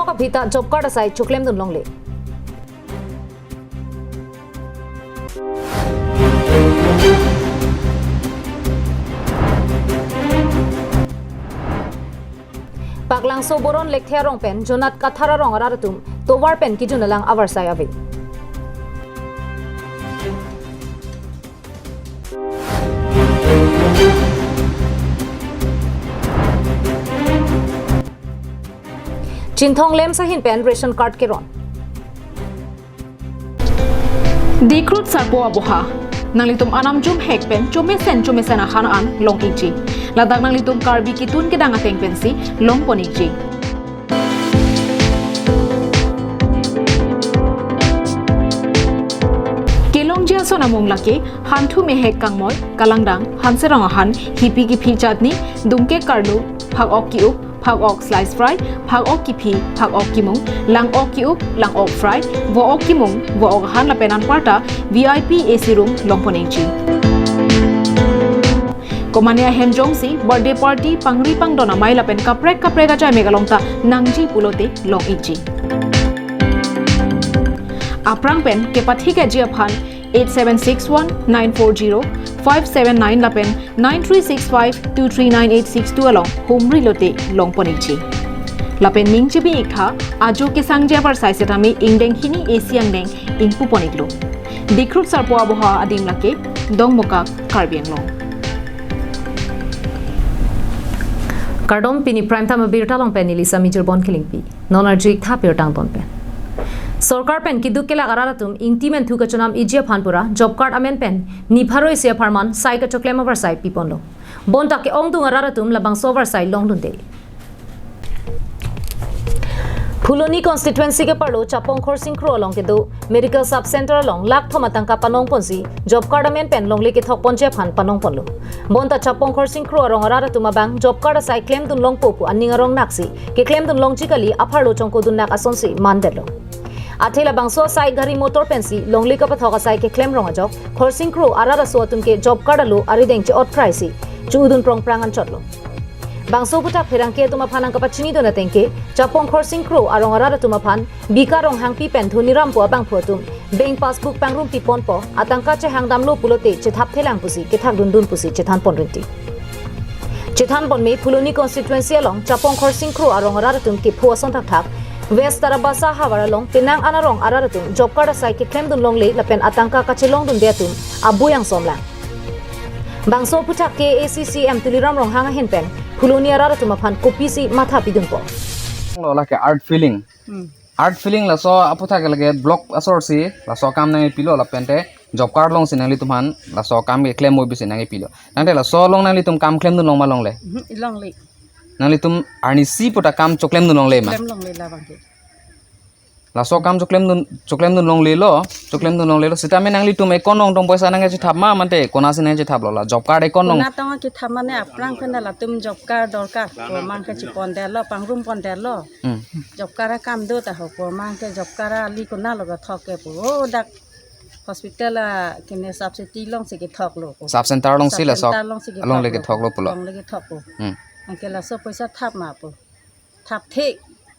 ka bhita job card asai chuklem dun long le Paklang so boron lekthia rong pen jonat kathara rong aratum towar pen ki junalang avar sai ave Chinthong lem sahin pen ration card ke ron Dikrut sarpo aboha nanglitum anam jum hek pen chume sen akhan an long inchi ladak nanglitum karbi kitun ke danga teng pensi long poniji kelong jia sona mong lake hantu me hek kangmoy kalangdang hanserang han hipi ki phi chatni dumke karlu phak ok ki up phak ok slice fry phak ok ki phi phak ok ki mung lang ok ki up lang ok fry vo ok ki mung vo ok han la penan parta VIP AC room long poniji Komania hemjong si birthday party pangri pangdona mai la pen kaprek ga jai megalongta nangji pulote long ichi aprang pen ke pathi ke jia phan 8761940579 la pen 9365239862 along humri lote long ponichi la pen ningchi bi ikha ajo ke sangjia par sai setami ingdeng hini asiang deng ingpu poniklo dikrut sarpo aboha adim lake dongmoka karbiang long Kardom pini prime time birta long pen ilisa mijur bon killing pi nonergy tha pirtang ton pen Sorkar pen ki dukela araratum intimen thu ka chunam ijia phanpura job card amen pen ni pharoi sia pharman sai ka choklem over sai piponlo bon ta ke ong dung araratum labang sover sai long dun de Phuloni constituency ke parlo chapong khorsing khro along ke do medical sub center along lak thoma tangka panong ponsi job card amen pen long le ke thok ponje phan panong ponlo bon ta chapong khorsing khro arong araratum abang job card sai claim dun long popu aning arong naksi ke claim dun long chikali apharlo chongko dun nak asonsi mandelo Athela bangso sai gari motor pensi longli ka pathoka sai ke claim rong ajok khorsing crew arara so atun ke job card alu arideng che ot price chudun prong prangan chotlo bangso puta pherang ke tuma phanang ka pachini dona tengke chapong khorsing crew arong arara tuma phan bika rong hangpi pen thuniram po abang photum bank passbook pangrum pi pon po atangka che hangdam lo pulote che thap thelang pusi ke thak dun pusi che than pon rinti Chethan bon me Phuloni constituency along chapong khorsing crew arong arara tum ke phuason thak West Tarabasa Havaralong Pinang Anarong Araratum job card asai ke claim dun long le lapen atangka kachelong dun deatum abuyang somla Bangso putak ke ACCM tuliram rong hanga hinpen Phuloni Araratum aphan kopi si matha pidun po lo la ke art feeling la so aputa ke lage block asor si la so kam nang pilo la pente job card long sinali tuman la so kam ke claim mo bi sinang pilo nang la so long nang li tum kam claim dun long ma long le Nangli tum arni si puta kam choklem dun long le ma la so kam choklem dun long le lo sita me nangli tum ekon nong tong poisa nang che thap ma mante kona sin che thap lo la job card ekon nong na tong ki thap mane aprang phena la tum job card dorkar ko mang ke chi pon der lo pangrum pon der lo job card kam do ta ho ko mang ke job card li ko na lo ga thok ke po dak hospital la kene subsidy long se ke thok lo sub center long si la so long le ke thok lo pulo long le ke thok po angke la so paisa thap ma po thap the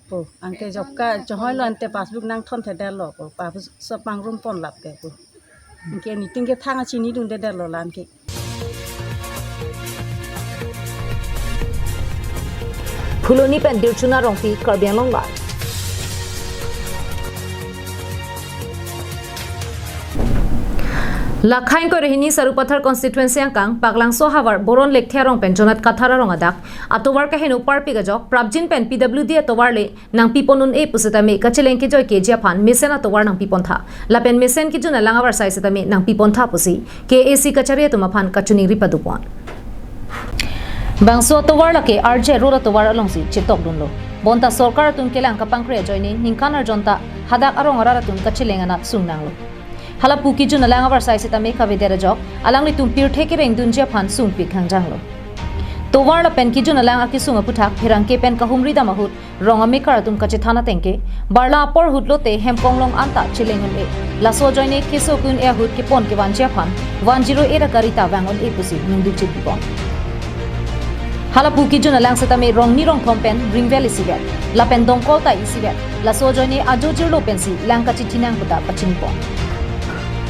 po angke job ka johoi lo ante passbook nang thon the der lo po pa so pangrum pon lap ke po angke ni ting ke thang chi ni dun der lo lan ke Phuloni pen dirchuna rongpi karbiang long la Lakhain ko rehini sarupathar constituency angkang paglang so havar boron lekthia rong pen jonat kathara rong adak atobar ka henu parpi ga jok prabjin pen PWD atobar le nang piponun e puseta me kacheleng ke joy ke jia phan mesen atowar nang pipon tha la pen mesen ki juna langavar sai seta me nang pipon tha pusi KAC kachari tuma phan kachuni ripadupon bangso atowar la ke RJ ro atowar along si chetok dunlo bonta sarkar tum kelang kapang kre joine ningkanar jonta hadak arong arara tum kacheleng anat sungnanglo hala puki jun alang abar sai sita me khabe dera jok alang li tum pir theke reng dun je phan sung pi khangjang lo towar la pen ki jun alang aki sunga puthak phirang ke pen ka humri da mahut ronga me kar tum kache thana tengke barla por hutlo te hempong long anta chilengun e la so joine keso kun e hut ke pon ke wan je phan 108 karita wangon e pusi nungdu chit bipon halapu ki juna lang setame rong ni rong thom pen ring valley sibet la pen dongkol ta isibet la so joini ajo jirlo pen si lang ka chitinang puta pachini pon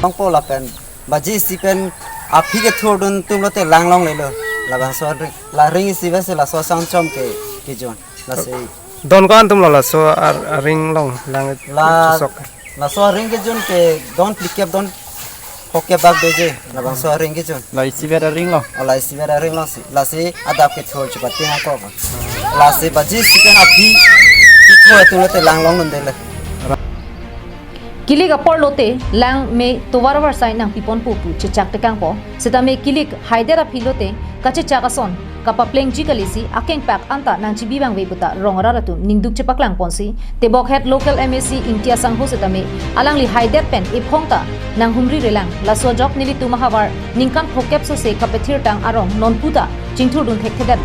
Long po la pen baji si pen api ke thordun tum lo te lang long le lo la bang so la ring si ve se la so sang chom ke jon la se don kan tum la so ring long lang la la so ring ke jon ke don click don hokke bag de je la bang so ring ke jon la si ve ring long la si ve ring long si la se adap ke thor chu pati na ko la se baji si pen api ki thor tum lo te lang long nun de le kilik apor lote lang me towar war sai nang pipon pu pu chichak te kang po setame kilik haidera philote kache chakason kapa pleng ji kalisi akeng pak anta nang chibi bang we buta rongara ratu ningduk chepak lang ponsi tebok head local MAC intia sangho setame alang li haidet pen iphongta nang humri relang la so jok nili tu mahawar ningkan phokep so se kapethir tang arong non puta chingthur dun thek thedat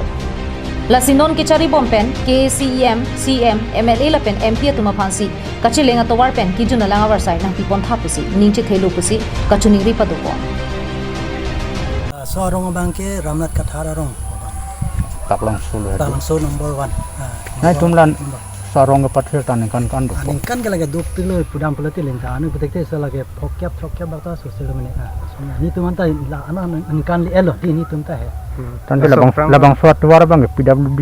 la sinon ke chari bom pen KCEM CM MLA la pen MP tuma phansi kache lenga towar pen ki juna langa war sai nang pipon thapusi ningche thelu pusi kachuni ri padu ko so rong bangke ramnat kathara rong kaplang sulu tang so number 1 nai tumlan sarong pathir tan kan kan do aning kan gala duk tilo pudam pulati lengka anu putekte salage thokyap bakta social mane ni tumanta la ana an kan li elo ni tumta he tan labang suat war bang PWD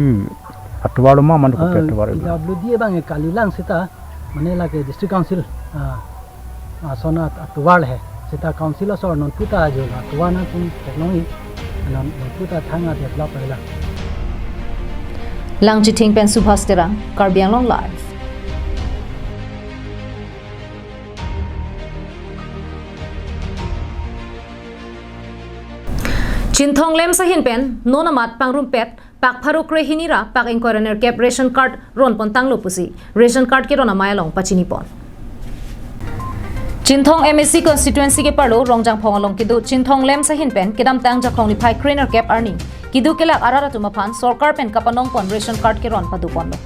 atwal ma man ko petwar PWD bang kalilang sita mane lage district council sona atwal he sita council so non puta jo atwana tum technology non puta thanga develop la lang chiting pen subhas terang karbiang long live Chinthong lem sa hinpen nonamat pangrum pet pak pharu kre hinira pak inquirer cap ration card ron pon tanglo pusi ration card ke rona mailong pachini pon Chinthong MAC constituency ke parlo rongjang phongalong kidu Chinthong lem sa hinpen kedam tang jakhong ni phai craner cap arni kidu kelak arara tuma phan sarkar pen kapanong pon ration card ke ron padu pon lo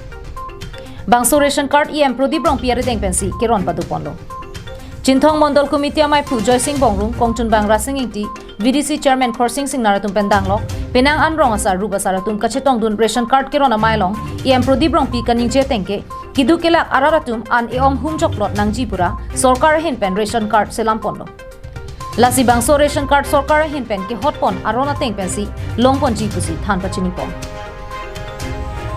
bangso ration card em prodip rong piare deng pensi ke ron padu pon lo Chinthong Mondol Committee Mai Phu Joy Singh Bongrung Kongchun Bang Rasing Ingti VDC Chairman Khorsing Singh Naratum Pendang Lok Penang Anrong Asar Ruba Saratum Kachetong Dun Ration Card Kirona Mailong EM Prodip Rong Pi Kaning Je Tengke Kidu Kelak Araratum An Eom Hum Joklot Nang Jipura Sorkar Hin Pen Ration Card Selam Ponlo Lasi Bangso Ration Card Sorkar Hin Pen Ke Hot Pon Arona Teng Pensi Long Pon Jipusi Than Pachini Pon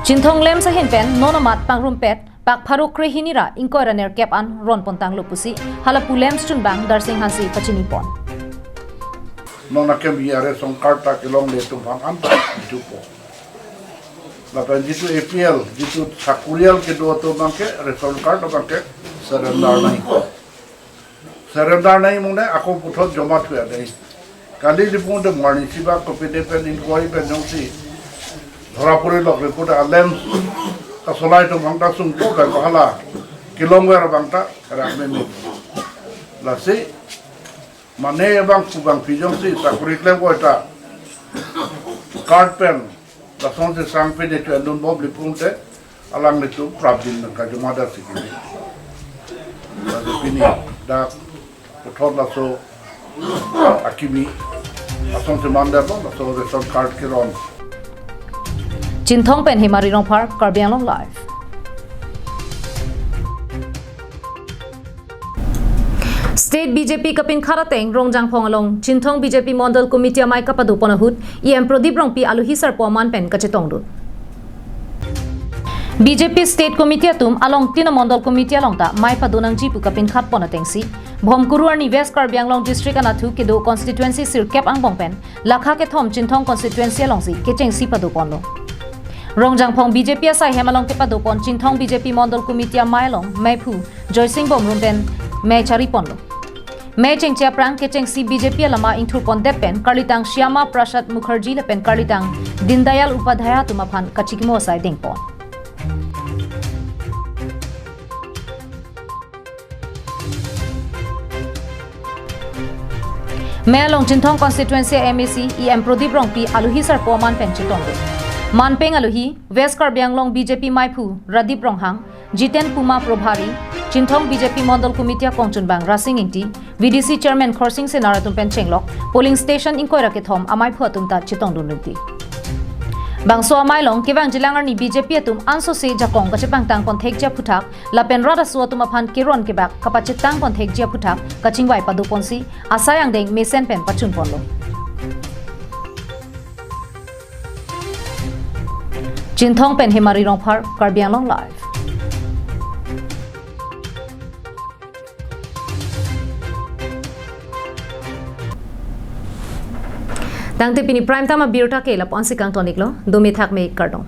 Chinthong Lem Sa Hin Pen Nonamat Pangrum Pet Pak Pharu Kre Hinira Inquirer Cap An Ron Pontang Lupusi Halapu Lems Chun Bang Darsing Hansi Pachini Pon nona kem yare song karta kilong le tum phang am ta jupo la pen jitu APL jitu sakurial ke do to bangke ration card bangke surrender nai mune ako puthot joma thua dei kali dipun de morning siba copy de pen inquiry pen jongsi dhora puri lok report alem ka solai to bangta sung to ka hala kilong wer bangta rakme mi la se mane bang kubang pijong si sakuri klem ko ta card pen la son se sang pe de tu andun bob li punte alang le tu prabdin ka joma da sikini la de pini da puthot la so akimi ason se mandar la so de son card kiron Chinthong Pen Himari Rong Park Karbiang Long Live State BJP kapin kharateng rongjang phongalong Chinthong BJP Mondal Committee Mai kapadu ponahut EM Prodip Rongpi aluhi sar poman pen kachetong du BJP State Committee tum along tina Mondal Committee along ta mai padunang jipu kapin khat ponatengsi Bhomkuruarni West Karbiang Long District anathu kedo constituency sirkep ang bongpen lakha ke thom Chinthong constituency along si kecheng si padu ponlo Rongjang Phong BJP asai hemalong ke padu pon Chinthong BJP Mondal Committee Mailong Maipu Joy Singh Bomrum pen mai chari ponlo May cheng chia prang ke cheng si BJP lama inthur pon depen Karlitang Shyama Prasad Mukherjee lepen Karlitang Dindayal Upadhyaya tumaphan kachikmo sai dingpon May along Chinthong constituency MAC EM Prodip Rongpi aluhi sar poman pen chitong Manpeng aluhi West Karbiang Long BJP Maipu Radip Ronghang Jiten Puma Probhari Chinthong BJP Mondal Committee Kongchun Bang Rasing Ingti VDC Chairman Khorsing Senaratum Pen Chenglok Polling Station Inquirer ke thom amai phuatum ta chitong dunriti Bangso amai long kewang jilangar ni BJP atum anso se jakong kachepang tang ponthek jia phutak lapen rada su atum aphan kiron kebak kapachitang ponthek jia phutak kachingwai padu ponsi asayang deng mesen pen pachun ponlo Jinthong pen himari rongphar Karbi Anglong live Dangte pini prime time a birta ke la ponsi kang tonik lo dumi thak me kardong